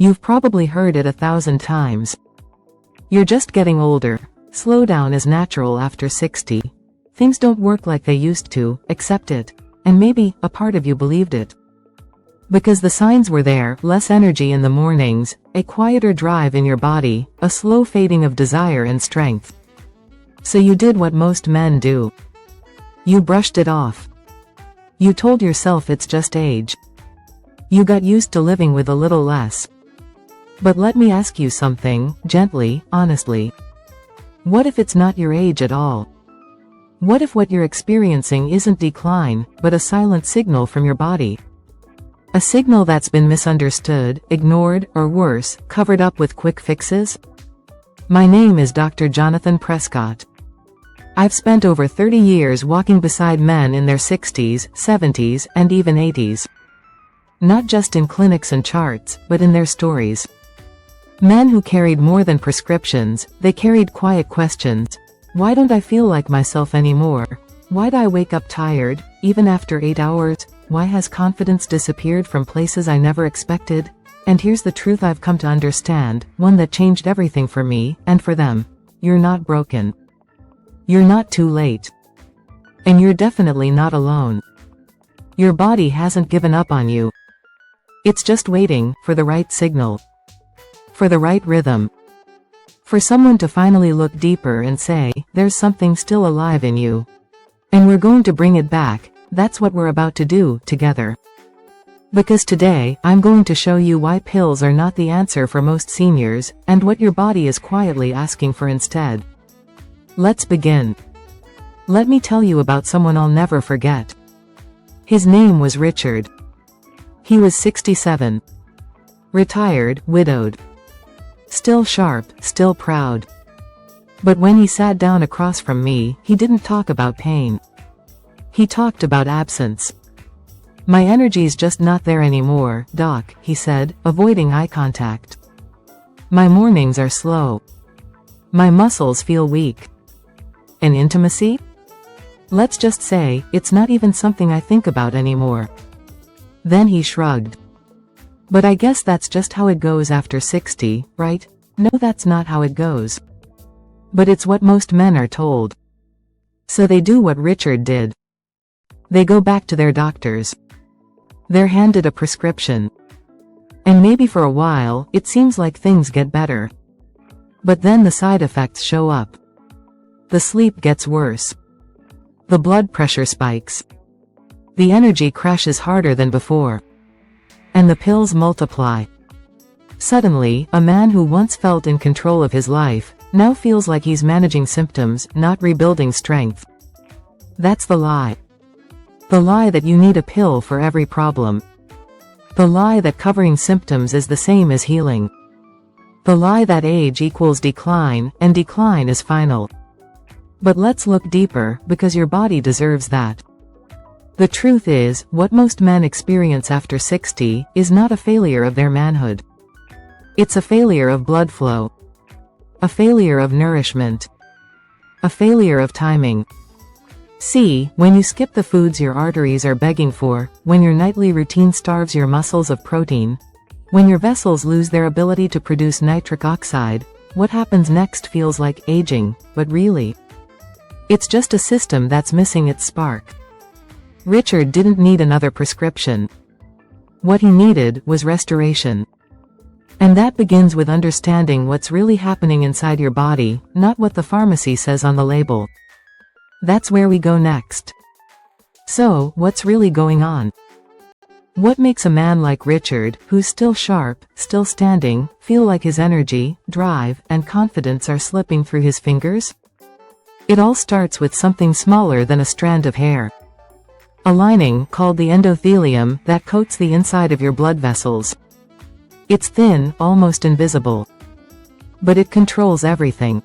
You've probably heard it 1,000 times. You're just getting older. Slow down is natural after 60. Things don't work like they used to. Accept it. And maybe a part of you believed it. Because the signs were there: less energy in the mornings, a quieter drive in your body, a slow fading of desire and strength. So you did what most men do. You brushed it off. You told yourself it's just age. You got used to living with a little less. But let me ask you something, gently, honestly. What if it's not your age at all? What if what you're experiencing isn't decline, but a silent signal from your body? A signal that's been misunderstood, ignored, or worse, covered up with quick fixes? My name is Dr. Jonathan Prescott. I've spent over 30 years walking beside men in their 60s, 70s, and even 80s. Not just in clinics and charts, but in their stories. Men who carried more than prescriptions, they carried quiet questions. Why don't I feel like myself anymore? Why do I wake up tired, even after 8 hours? Why has confidence disappeared from places I never expected? And here's the truth I've come to understand, one that changed everything for me, and for them. You're not broken. You're not too late. And you're definitely not alone. Your body hasn't given up on you. It's just waiting for the right signal. For the right rhythm. For someone to finally look deeper and say, there's something still alive in you. And we're going to bring it back. That's what we're about to do, together. Because today, I'm going to show you why pills are not the answer for most seniors, and what your body is quietly asking for instead. Let's begin. Let me tell you about someone I'll never forget. His name was Richard. He was 67. Retired, widowed. Still sharp, still proud. But when he sat down across from me, he didn't talk about pain. He talked about absence. My energy's just not there anymore, doc, he said, avoiding eye contact. My mornings are slow. My muscles feel weak. And intimacy? Let's just say, it's not even something I think about anymore. Then he shrugged. But I guess that's just how it goes after 60, right? No, that's not how it goes. But it's what most men are told. So they do what Richard did. They go back to their doctors. They're handed a prescription. And maybe for a while, it seems like things get better. But then the side effects show up. The sleep gets worse. The blood pressure spikes. The energy crashes harder than before. And the pills multiply. Suddenly, a man who once felt in control of his life, now feels like he's managing symptoms, not rebuilding strength. That's the lie. The lie that you need a pill for every problem. The lie that covering symptoms is the same as healing. The lie that age equals decline, and decline is final. But let's look deeper, because your body deserves that. The truth is, what most men experience after 60, is not a failure of their manhood. It's a failure of blood flow. A failure of nourishment. A failure of timing. See, when you skip the foods your arteries are begging for, when your nightly routine starves your muscles of protein, when your vessels lose their ability to produce nitric oxide, what happens next feels like aging, but really, it's just a system that's missing its spark. Richard didn't need another prescription. What he needed was restoration. And that begins with understanding what's really happening inside your body, not what the pharmacy says on the label. That's where we go next. So, what's really going on? What makes a man like Richard, who's still sharp, still standing, feel like his energy, drive, and confidence are slipping through his fingers? It all starts with something smaller than a strand of hair. A lining, called the endothelium, that coats the inside of your blood vessels. It's thin, almost invisible. But it controls everything.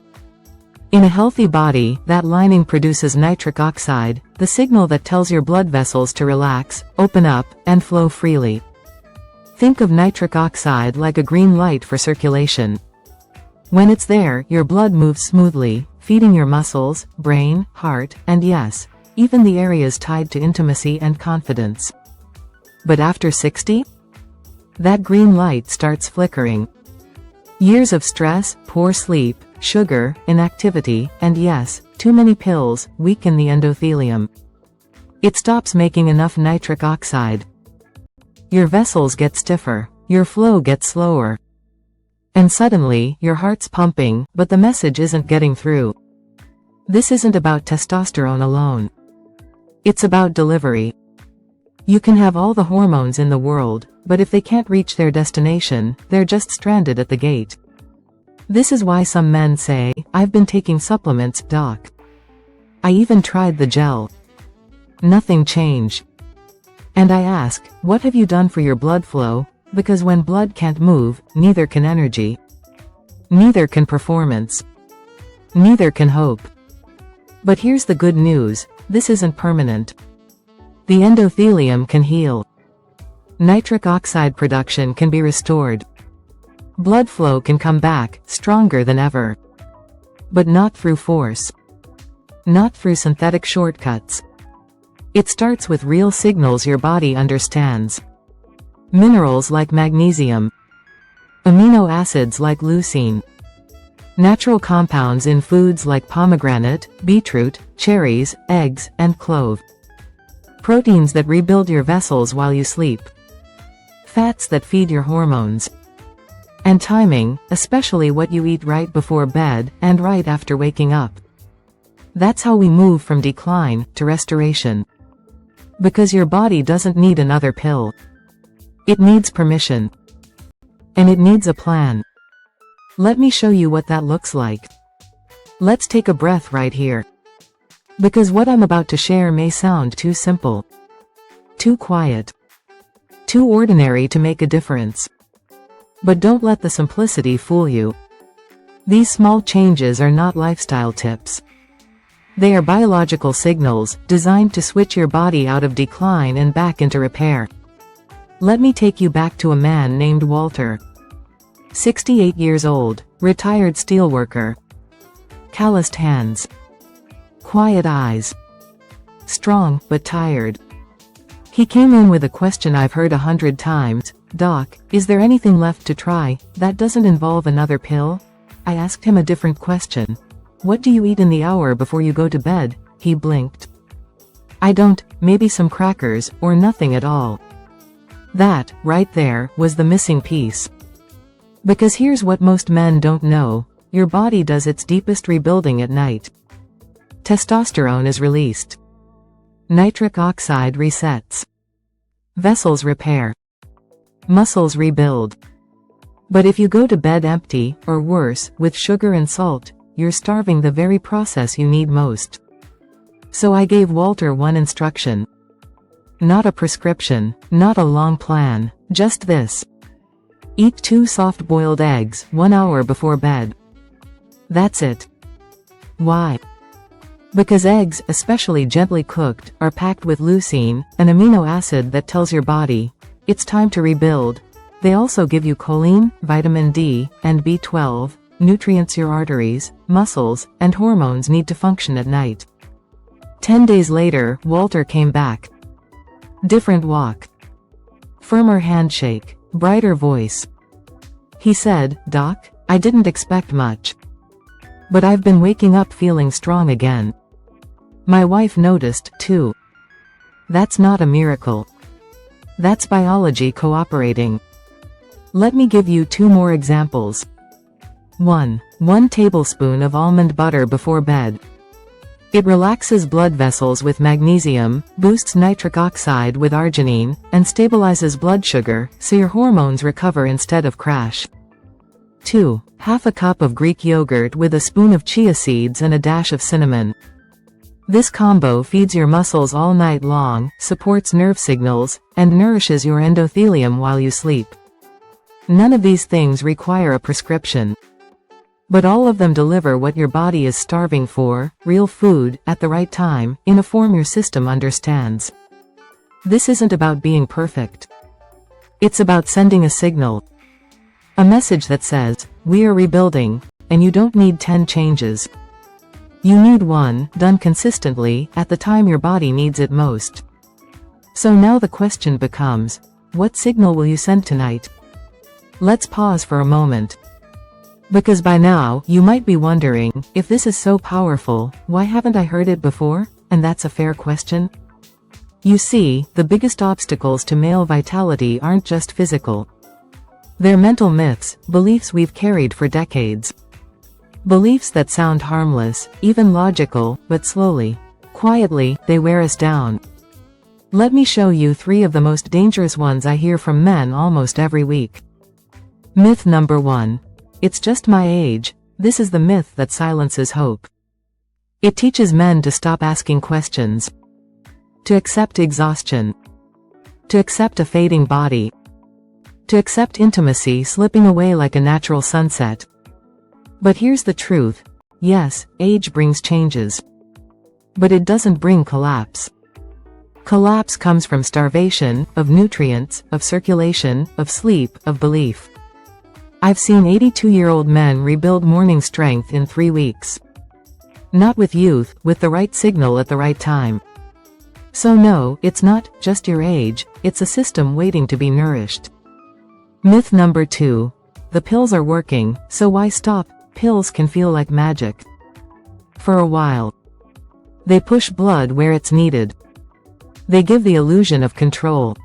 In a healthy body, that lining produces nitric oxide, the signal that tells your blood vessels to relax, open up, and flow freely. Think of nitric oxide like a green light for circulation. When it's there, your blood moves smoothly, feeding your muscles, brain, heart, and yes, even the areas tied to intimacy and confidence. But after 60? that green light starts flickering. Years of stress, poor sleep, sugar, inactivity, and yes, too many pills, weaken the endothelium. It stops making enough nitric oxide. Your vessels get stiffer. Your flow gets slower. And suddenly, your heart's pumping, but the message isn't getting through. This isn't about testosterone alone. It's about delivery. You can have all the hormones in the world, but if they can't reach their destination, they're just stranded at the gate. This is why some men say, "I've been taking supplements, doc. I even tried the gel. Nothing changed." And I ask, what have you done for your blood flow? Because when blood can't move, neither can energy. Neither can performance. Neither can hope. But here's the good news, this isn't permanent. The endothelium can heal. Nitric oxide production can be restored. Blood flow can come back, stronger than ever. But not through force. Not through synthetic shortcuts. It starts with real signals your body understands. Minerals like magnesium. Amino acids like leucine. Natural compounds in foods like pomegranate, beetroot, cherries, eggs, and clove. Proteins that rebuild your vessels while you sleep. Fats that feed your hormones. And timing, especially what you eat right before bed and right after waking up. That's how we move from decline to restoration. Because your body doesn't need another pill. It needs permission. And it needs a plan. Let me show you what that looks like. Let's take a breath right here. Because what I'm about to share may sound too simple. Too quiet. Too ordinary to make a difference. But don't let the simplicity fool you. These small changes are not lifestyle tips. They are biological signals, designed to switch your body out of decline and back into repair. Let me take you back to a man named Walter. 68 years old, retired steelworker. Calloused hands. Quiet eyes. Strong, but tired. He came in with a question I've heard 100 times. "Doc, is there anything left to try, that doesn't involve another pill?" I asked him a different question. "What do you eat in the hour before you go to bed?" He blinked. "I don't, maybe some crackers, or nothing at all." That, right there, was the missing piece. Because here's what most men don't know, your body does its deepest rebuilding at night. Testosterone is released. Nitric oxide resets. Vessels repair. Muscles rebuild. But if you go to bed empty, or worse, with sugar and salt, you're starving the very process you need most. So I gave Walter one instruction. Not a prescription, not a long plan, just this. Eat 2 soft-boiled eggs 1 hour before bed. That's it. Why? Because eggs, especially gently cooked, are packed with leucine, an amino acid that tells your body, it's time to rebuild. They also give you choline, vitamin D, and B12, nutrients your arteries, muscles, and hormones need to function at night. 10 days later, Walter came back. Different walk. Firmer handshake. Brighter voice. He said, "Doc, I didn't expect much. But I've been waking up feeling strong again." My wife noticed, too. That's not a miracle. That's biology cooperating. Let me give you 2 more examples. 1. 1 tablespoon of almond butter before bed. It relaxes blood vessels with magnesium, boosts nitric oxide with arginine, and stabilizes blood sugar, so your hormones recover instead of crash. 2. Half a cup of Greek yogurt with a spoon of chia seeds and a dash of cinnamon. This combo feeds your muscles all night long, supports nerve signals, and nourishes your endothelium while you sleep. None of these things require a prescription. But all of them deliver what your body is starving for, real food, at the right time, in a form your system understands. This isn't about being perfect. It's about sending a signal. A message that says, we are rebuilding, and you don't need 10 changes. You need 1, done consistently, at the time your body needs it most. So now the question becomes, what signal will you send tonight? Let's pause for a moment. Because by now, you might be wondering, if this is so powerful, why haven't I heard it before? And that's a fair question. You see, the biggest obstacles to male vitality aren't just physical. They're mental myths, beliefs we've carried for decades. Beliefs that sound harmless, even logical, but slowly, quietly, they wear us down. Let me show you 3 of the most dangerous ones I hear from men almost every week. Myth number 1. It's just my age. This is the myth that silences hope. It teaches men to stop asking questions. To accept exhaustion. To accept a fading body. To accept intimacy slipping away like a natural sunset. But here's the truth. Yes, age brings changes. But it doesn't bring collapse. Collapse comes from starvation, of nutrients, of circulation, of sleep, of belief. I've seen 82-year-old men rebuild morning strength in 3 weeks. Not with youth, with the right signal at the right time. So no, it's not just your age, it's a system waiting to be nourished. Myth number 2. The pills are working, so why stop? Pills can feel like magic. For a while. They push blood where it's needed. They give the illusion of control.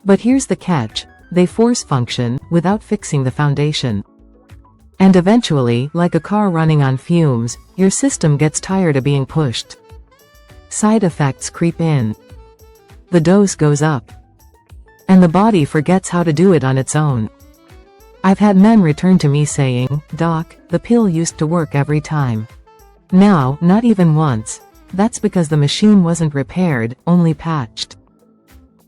But here's the catch. They force function, without fixing the foundation. And eventually, like a car running on fumes, your system gets tired of being pushed. Side effects creep in. The dose goes up. And the body forgets how to do it on its own. I've had men return to me saying, "Doc, the pill used to work every time. Now, not even once." That's because the machine wasn't repaired, only patched.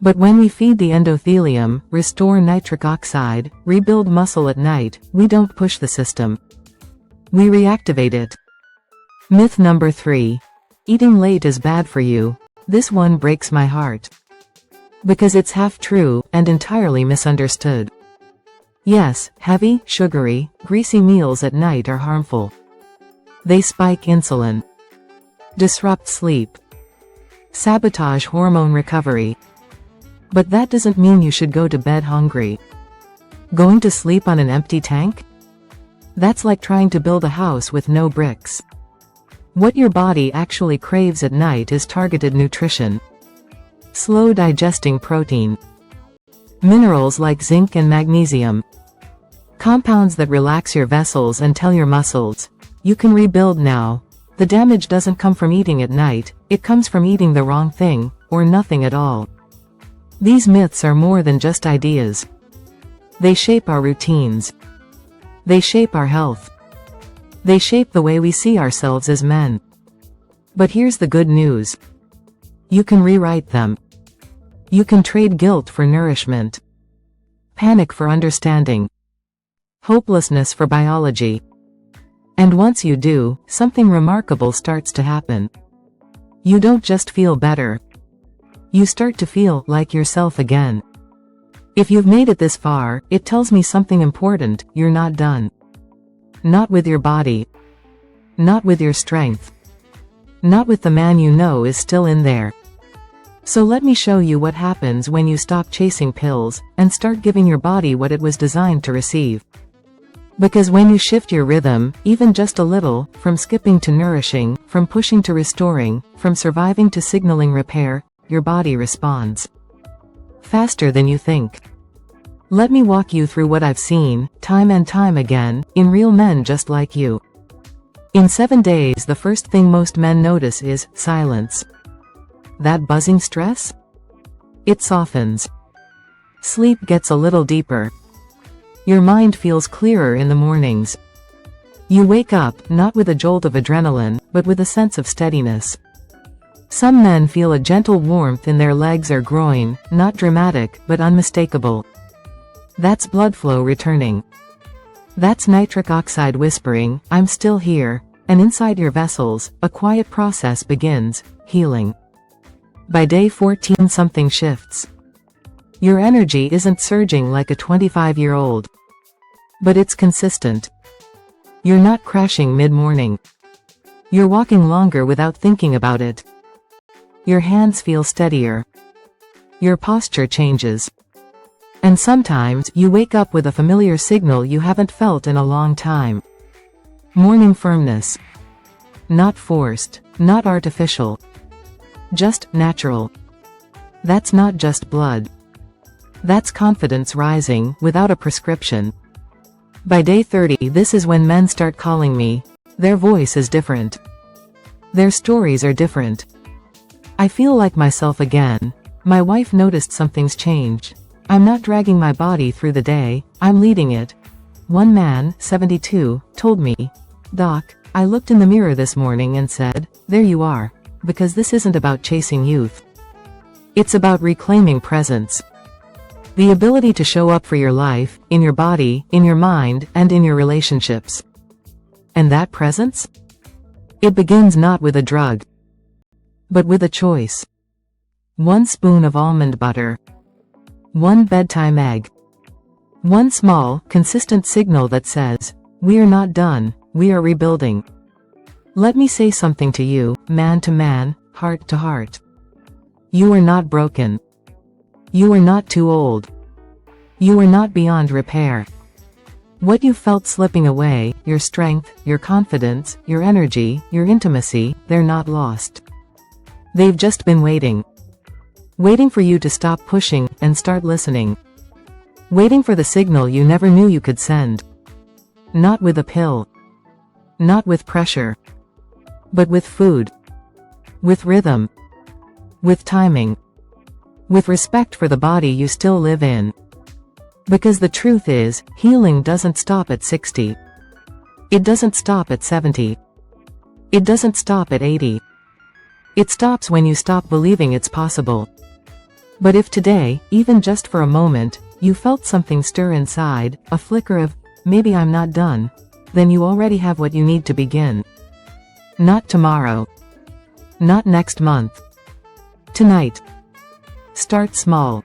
But when we feed the endothelium, restore nitric oxide, rebuild muscle at night, we don't push the system. We reactivate it. Myth number 3. Eating late is bad for you. This one breaks my heart. Because it's half true, and entirely misunderstood. Yes, heavy, sugary, greasy meals at night are harmful. They spike insulin. Disrupt sleep. Sabotage hormone recovery. But that doesn't mean you should go to bed hungry. Going to sleep on an empty tank? That's like trying to build a house with no bricks. What your body actually craves at night is targeted nutrition. Slow digesting protein. Minerals like zinc and magnesium. Compounds that relax your vessels and tell your muscles, you can rebuild now. The damage doesn't come from eating at night, it comes from eating the wrong thing, or nothing at all. These myths are more than just ideas. They shape our routines. They shape our health. They shape the way we see ourselves as men. But here's the good news. You can rewrite them. You can trade guilt for nourishment. Panic for understanding. Hopelessness for biology. And once you do, something remarkable starts to happen. You don't just feel better. You start to feel like yourself again. If you've made it this far, it tells me something important. You're not done. Not with your body. Not with your strength. Not with the man you know is still in there. So let me show you what happens when you stop chasing pills, and start giving your body what it was designed to receive. Because when you shift your rhythm, even just a little, from skipping to nourishing, from pushing to restoring, from surviving to signaling repair, your body responds. Faster than you think. Let me walk you through what I've seen, time and time again, in real men just like you. In 7 days, the first thing most men notice is silence. That buzzing stress? It softens. Sleep gets a little deeper. Your mind feels clearer in the mornings. You wake up, not with a jolt of adrenaline, but with a sense of steadiness. Some men feel a gentle warmth in their legs or groin, not dramatic, but unmistakable. That's blood flow returning. That's nitric oxide whispering, "I'm still here," and inside your vessels, a quiet process begins, healing. By day 14 something shifts. Your energy isn't surging like a 25-year-old. But it's consistent. You're not crashing mid-morning. You're walking longer without thinking about it. Your hands feel steadier. Your posture changes. And sometimes you wake up with a familiar signal you haven't felt in a long time. Morning firmness. Not forced, not artificial. Just natural. That's not just blood. That's confidence rising, without a prescription. By day 30, this is when men start calling me. Their voice is different. Their stories are different. I feel like myself again. My wife noticed something's changed. I'm not dragging my body through the day, I'm leading it. One man, 72, told me, "Doc, I looked in the mirror this morning and said, there you are. Because this isn't about chasing youth. It's about reclaiming presence. The ability to show up for your life, in your body, in your mind, and in your relationships. And that presence? It begins not with a drug, but with a choice. One spoon of almond butter. One bedtime egg. One small, consistent signal that says, we are not done, we are rebuilding." Let me say something to you, man to man, heart to heart. You are not broken. You are not too old. You are not beyond repair. What you felt slipping away, your strength, your confidence, your energy, your intimacy, they're not lost. They've just been waiting. Waiting for you to stop pushing and start listening. Waiting for the signal you never knew you could send. Not with a pill. Not with pressure. But with food. With rhythm. With timing. With respect for the body you still live in. Because the truth is, healing doesn't stop at 60. It doesn't stop at 70. It doesn't stop at 80. It stops when you stop believing it's possible. But if today, even just for a moment, you felt something stir inside, a flicker of, maybe I'm not done, then you already have what you need to begin. Not tomorrow. Not next month. Tonight. Start small.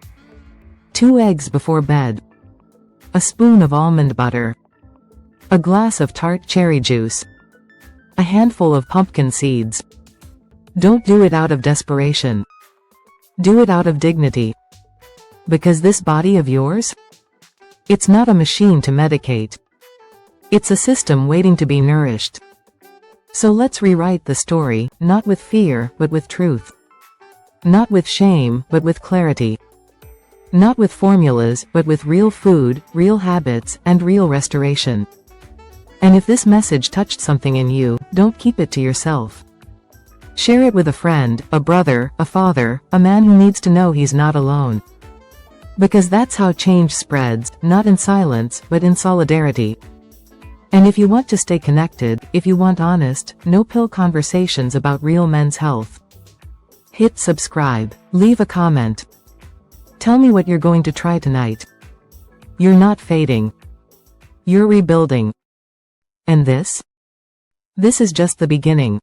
2 eggs before bed. A spoon of almond butter. A glass of tart cherry juice. A handful of pumpkin seeds. Don't do it out of desperation. Do it out of dignity. Because this body of yours? It's not a machine to medicate. It's a system waiting to be nourished. So let's rewrite the story, not with fear, but with truth. Not with shame, but with clarity. Not with formulas, but with real food, real habits, and real restoration. And if this message touched something in you, don't keep it to yourself. Share it with a friend, a brother, a father, a man who needs to know he's not alone. Because that's how change spreads, not in silence, but in solidarity. And if you want to stay connected, if you want honest, no-pill conversations about real men's health, hit subscribe, leave a comment. Tell me what you're going to try tonight. You're not fading. You're rebuilding. And this? This is just the beginning.